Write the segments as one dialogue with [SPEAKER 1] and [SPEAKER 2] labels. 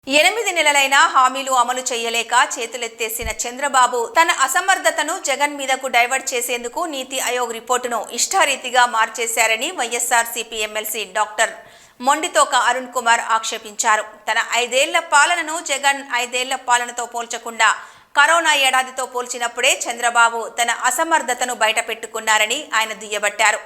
[SPEAKER 1] 8 నెలలైనా హామీలు అమలు చేయలేక చేతులెత్తేసిన చంద్రబాబు తన అసమర్థతను జగన్ మీదకు డైవర్ట్ చేసేందుకు నీతి ఆయోగ్ రిపోర్టును ఇష్టారీతిగా మార్చేశారని వైఎస్ఆర్సీపీ ఎమ్మెల్సీ డాక్టర్ మొండితోక అరుణ్ కుమార్ ఆక్షేపించారు. తన 5 ఏళ్ల పాలనను జగన్ 5 ఏళ్ల పాలనతో పోల్చకుండా కరోనా ఏడాదితో పోల్చినప్పుడే చంద్రబాబు తన అసమర్థతను బయటపెట్టుకున్నారని ఆయన దుయ్యబట్టారు.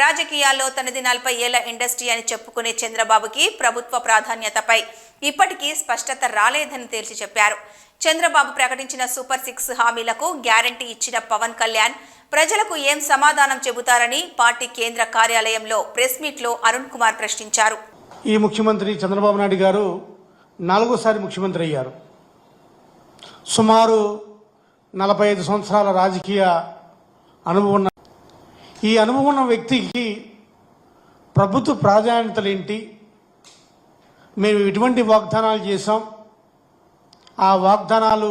[SPEAKER 1] రాజకీయాల్లో తనది 40 ఏళ్ల ఇండస్ట్రీ అని చెప్పుకునే చంద్రబాబుకి ప్రభుత్వ ప్రాధాన్యతపై ఇప్పటికీ స్పష్టత రాలేదని తేల్చి చెప్పారు. చంద్రబాబు ప్రకటించిన సూపర్ 6 హామీలకు గ్యారంటీ ఇచ్చిన పవన్ కళ్యాణ్ ప్రజలకు ఏం సమాధానం చెబుతారని పార్టీ కేంద్ర కార్యాలయంలో ప్రెస్ మీట్లో అరుణ్ కుమార్ ప్రశ్నించారు.
[SPEAKER 2] ఈ ముఖ్యమంత్రి చంద్రబాబు నాయుడు గారు 4సారి ముఖ్యమంత్రి అయ్యారు. సుమారు 45 సంవత్సరాల రాజకీయ అనుభవం ఉన్న ఈ అనుభవం ఉన్న వ్యక్తికి ప్రభుత్వ ప్రాధాన్యతలు ఏంటి, మేము ఎటువంటి వాగ్దానాలు చేసాం, ఆ వాగ్దానాలు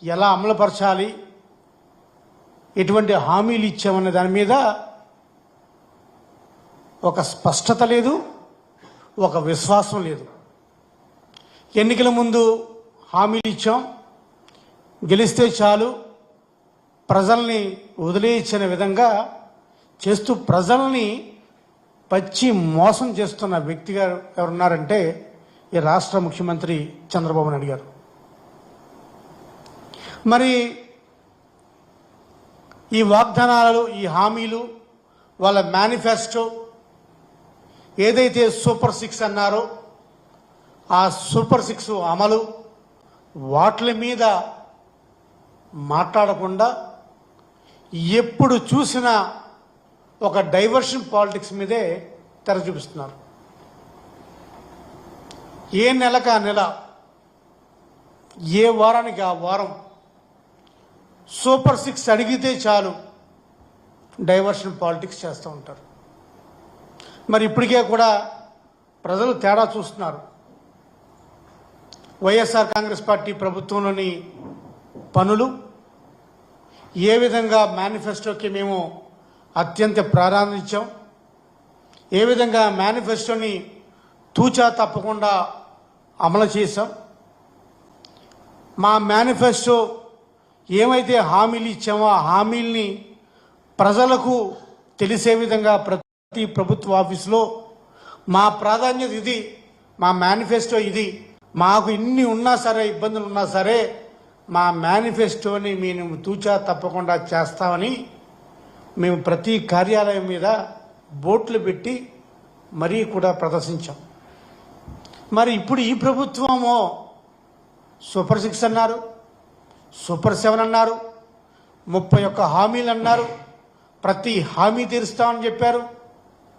[SPEAKER 2] ఎలా అమలుపరచాలి, ఎటువంటి హామీలు ఇచ్చామనే దాని మీద ఒక స్పష్టత లేదు, ఒక విశ్వాసం లేదు. ఎన్నికల ముందు హామీలు ఇచ్చాం, గెలిస్తే చాలు, ప్రజల్ని వదిలేయించిన విధంగా చేస్తూ ప్రజల్ని పచ్చి మోసం చేస్తున్న వ్యక్తిగా ఎవరున్నారంటే ఈ రాష్ట్ర ముఖ్యమంత్రి చంద్రబాబు నాయుడు గారు. మరి ఈ వాగ్దానాలు, ఈ హామీలు, వాళ్ళ మేనిఫెస్టో ఏదైతే సూపర్ 6 అన్నారో ఆ సూపర్ 6 అమలు వాటి మీద మాట్లాడకుండా ఎప్పుడు చూసినా ఒక డైవర్షన్ పాలిటిక్స్ మీదే తెర చూపిస్తున్నారు. ఏ నెలకు ఆ నెల, ఏ వారానికి ఆ వారం సూపర్ 6 అడిగితే చాలు డైవర్షన్ పాలిటిక్స్ చేస్తూ ఉంటారు. మరి ఇప్పటికే కూడా ప్రజలు తేడా చూస్తున్నారు. వైఎస్ఆర్ కాంగ్రెస్ పార్టీ ప్రభుత్వంలోని పనులు ఏ విధంగా మేనిఫెస్టోకి మేము అత్యంత ప్రాధాన్యత ఇచ్చాం, ఏ విధంగా మేనిఫెస్టోని తూచా తప్పకుండా అమలు చేశాం. మా మేనిఫెస్టో ఏమైతే హామీలు ఇచ్చామో ఆ హామీల్ని ప్రజలకు తెలిసే విధంగా ప్రతి ప్రభుత్వ ఆఫీసులో మా ప్రాధాన్యత ఇది, మా మేనిఫెస్టో ఇది, మాకు ఇన్ని ఉన్నా సరే, ఇబ్బందులు ఉన్నా సరే మా మేనిఫెస్టోని మేము తూచా తప్పకుండా చేస్తామని మేము ప్రతి కార్యాలయం మీద బోర్డులు పెట్టి మరీ కూడా ప్రదర్శించాం. మరి ఇప్పుడు ఈ ప్రభుత్వమో సూపర్ 6 అన్నారు, సూపర్ 7 అన్నారు, 31 హామీలు అన్నారు, ప్రతి హామీ తీరుస్తామని చెప్పారు.